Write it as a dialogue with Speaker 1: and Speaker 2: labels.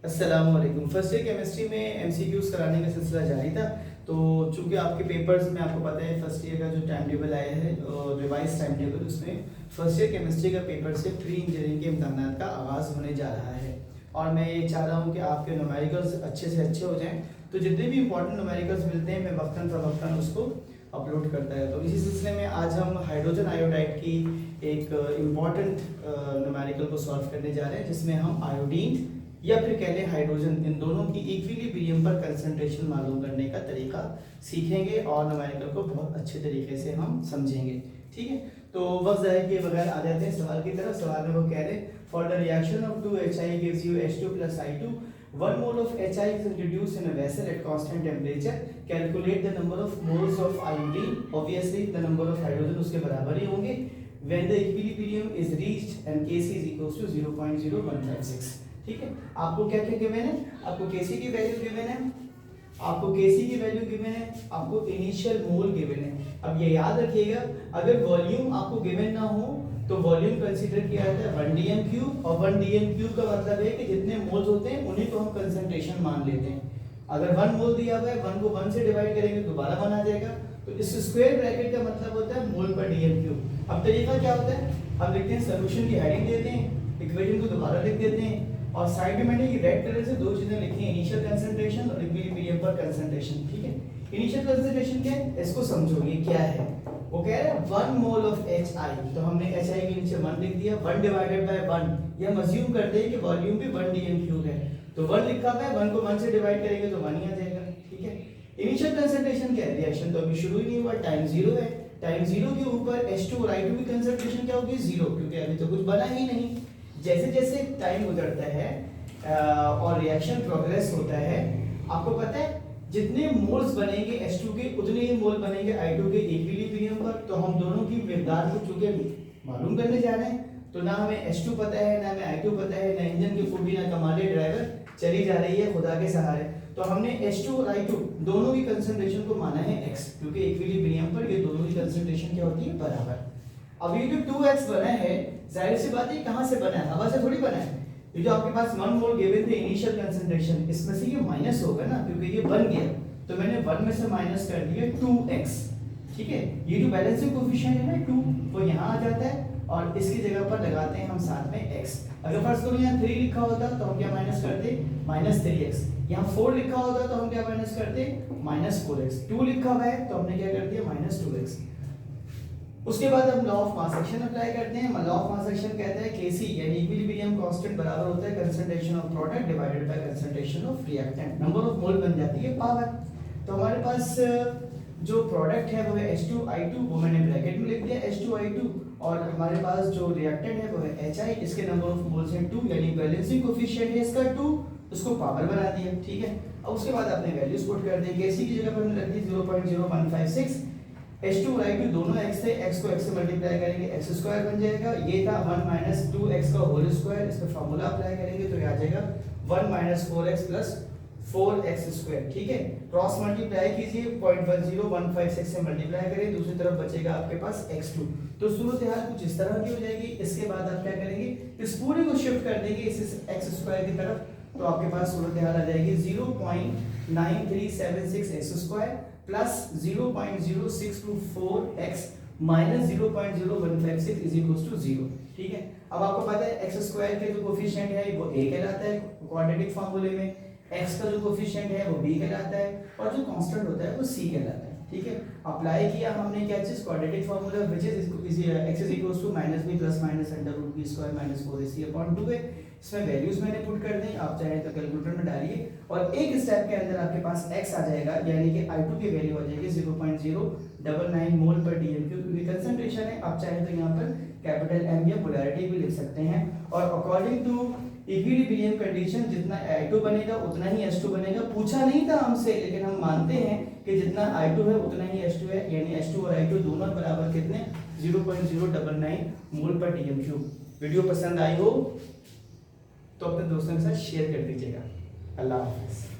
Speaker 1: अस्सलाम वालेकुम। First year chemistry में एमसीक्यूज कराने का सिलसिला जारी था। तो चूंकि आपके पेपर्स में आपको पता है फर्स्ट ईयर का जो टाइम टेबल आया है रिवाइज टाइम टेबल, उसमें फर्स्ट ईयर केमिस्ट्री का पेपर से प्री इंजीनियरिंग के इम्तहान का आगाज़ होने जा रहा है। और मैं ये चाह रहा हूँ कि आपके न्यूमेरिकल्स अच्छे से अच्छे हो जाएँ। तो जितने भी इंपॉर्टेंट न्यूमेरिकल्स मिलते हैं मैं वक्तन फ़वक्तन उसको अपलोड करता है। तो इसी सिलसिले में आज हम हाइड्रोजन आयोडाइड की एक इम्पॉर्टेंट न्यूमेरिकल को सॉल्व करने जा रहे हैं, जिसमें हम आयोडीन या फिर कह लें हाइड्रोजन, इन दोनों की इक्विलिब्रियम पर कंसंट्रेशन मालूम करने का तरीका सीखेंगे और न्यूमेरिकल को बहुत अच्छे तरीके से हम समझेंगे। ठीक है, तो वक्त ज़ाहिर किए बगैर आ जाते हैं सवाल की तरफ। सवाल में वो कह रहे for the reaction of 2HI gives you H2 plus I2, 1 mole of HI is introduced in a vessel at constant temperature, calculate the number of moles of iodine, obviously the number of hydrogen उसके बराबर ही होंगे, when the equilibrium is reached and Kc is equals to 0.0156। ठीक है, आपको क्या क्या given है? आपको Kc की वैल्यू गिवन है, आपको Kc की वैल्यू गिवन है, आपको इनिशियल मोल गिवन है। अब ये याद रखिएगा, अगर वॉल्यूम आपको गिवन ना हो तो वॉल्यूम कंसीडर किया जाता है 1 dm क्यूब, और 1 dm क्यूब का मतलब है कि जितने मोल्स होते हैं उन्हीं को हम कंसंट्रेशन मान लेते हैं। अगर 1 मोल दिया हुआ है, 1 को 1 से डिवाइड करेंगे दोबारा 1 आ जाएगा। तो इस स्क्वायर ब्रैकेट का मतलब होता है मोल पर dm क्यूब। अब तरीका क्या होता है, हम लिखते हैं सोल्यूशन की हेडिंग देते हैं, इक्वेशन को दोबारा लिख देते हैं, और साइड में मैंने ये रेड कलर से दो चीजें लिखी हैं, इनिशियल कंसंट्रेशन और इक्विलिब्रियम पर कंसंट्रेशन। ठीक है, इनिशियल कंसंट्रेशन क्या है इसको समझो, ये क्या है। वो कह रहा है 1 मोल ऑफ HI, तो हमने HI के नीचे 1 लिख दिया, 1 डिवाइडेड बाय 1, ये हम अज्यूम करते हैं कि वॉल्यूम भी 1 dm क्यूब है, तो 1 लिखा हुआ है, 1 को 1 से डिवाइड करेंगे तो 1 ही आ जाएगा। ठीक है, इनिशियल कंसंट्रेशन क्या है, रिएक्शन तो अभी शुरू ही नहीं हुआ, टाइम 0 है, टाइम 0 के ऊपर H2 और I2 की कंसंट्रेशन क्या होगी 0, क्योंकि अभी तो कुछ बना ही नहीं। जैसे जैसे टाइम गुजरता है और रिएक्शन प्रोग्रेस होता है, आपको पता है जितने मोल्स बनेंगे H2 के उतने ही मोल बनेंगे I2 के इक्विलिब्रियम पर। तो हम दोनों की मिकदार को चूंकि मालूम करने जा रहे हैं, तो ना हमें H2 पता है ना हमें I2 पता है, ना इंजन की खूबी ना कमाले ड्राइवर चली जा रही है खुदा के सहारे। तो हमने H2 और I2 दोनों की कंसंट्रेशन को माना है x, क्योंकि इक्विलिब्रियम पर ये दोनों की कंसंट्रेशन क्या होती है बराबर। अब ये जो 2x बना है, जाहिर सी बात है कहां से बना है, हवा से थोड़ी बना है। ये जो आपके पास 1 मोल गिवन थे इनिशियल कंसंट्रेशन, इसमें से ये माइनस होगा ना, क्योंकि ये बन गया, तो मैंने 1 में से माइनस कर दिया 2x। ठीक है, ये जो बैलेंसिंग कोएफिशिएंट है ना 2, वो यहाँ आ जाता है और इसकी जगह पर लगाते हैं हम साथ में x। अगर फर्स्ट करो यहाँ 3 लिखा होता तो हम क्या माइनस करते -3x, यहाँ 4 लिखा होता तो हम क्या माइनस करते -4x, 2 लिखा हुआ है तो हमने क्या कर दिया -2x। उसके बाद हम law of mass action apply करते हैं। लॉ ऑफ मास एक्शन कहता है Kc यानी इक्विलिब्रियम कांस्टेंट बराबर होता है concentration of product divided by concentration of reactant, number of mole बन जाती है पावर। तो हमारे पास जो प्रोडक्ट है वो है H2I2, वो मैंने ब्रैकेट में लिख दिया H2I2, और हमारे पास जो रिएक्टेंट है वो है HI, इसके नंबर ऑफ मोल्स हैं 2, यानी बैलेंसिंग कोएफिशिएंट है इसका 2, उसको पावर बना दिया। ठीक है, अब उसके बाद आपने वैल्यूज पुट कर दी, Kc की जगह पर हमने रख दी 0.0156, H2 और I2 दोनों x थे, x को x से मल्टीप्लाई करेंगे x स्क्वायर बन जाएगा, ये था 1 - 2x का होल स्क्वायर, इस पे फार्मूला अप्लाई करेंगे तो ये आ जाएगा 1 - 4x + 4x स्क्वायर। ठीक है, क्रॉस मल्टीप्लाई कीजिए, 0.10156 से मल्टीप्लाई करें, दूसरी तरफ बचेगा आपके पास x2। तो सूरत हाल कुछ इस तरह की हो जाएगी। इसके बाद आप क्या करेंगे, इस पूरे को शिफ्ट कर देंगे इस x स्क्वायर की तरफ, तो आपके पास सूरत हाल आ जाएगी 0.9376x² plus 0.0624x minus 0.0156 is equal to 0। ठीक है, अब आपको पता है x स्क्वायर के जो कोफिशिएंट है वो a कहलाता है क्वाड्रेटिक फार्मूले में, x का जो कोफिशिएंट है वो b कहलाता है, और जो कांस्टेंट होता है वो c कहलाता है। ठीक है, अप्लाई किया हमने क्या चीज, quadratic formula which is x is equal to -b + -√b² - 4ac/2 है। इसमें वैल्यूज मैंने पुट कर दी, आप चाहे तो कैलकुलेटर में डालिए, और एक स्टेप के अंदर आपके पास x आ जाएगा, यानी कि I2 की वैल्यू आ जाएगी 0.099 मोल पर dm क्यूब, क्योंकि कंसंट्रेशन है। आप चाहे तो यहाँ पर कैपिटल M या पोलैरिटी भी लिख सकते हैं, और अकॉर्डिंग टू इक्विलिब्रियम कंडीशन जितना I2 बनेगा उतना ही H2 बनेगा। पूछा नहीं था हमसे, लेकिन हम मानते हैं कि जितना I2 है उतना ही H2 है, यानी H2 और I2 दोनों बराबर कितने 0.099 मोल पर dm क्यूब। वीडियो पसंद आई हो तो अपने दोस्तों के साथ शेयर कर दीजिएगा। अल्लाह हाफिज़।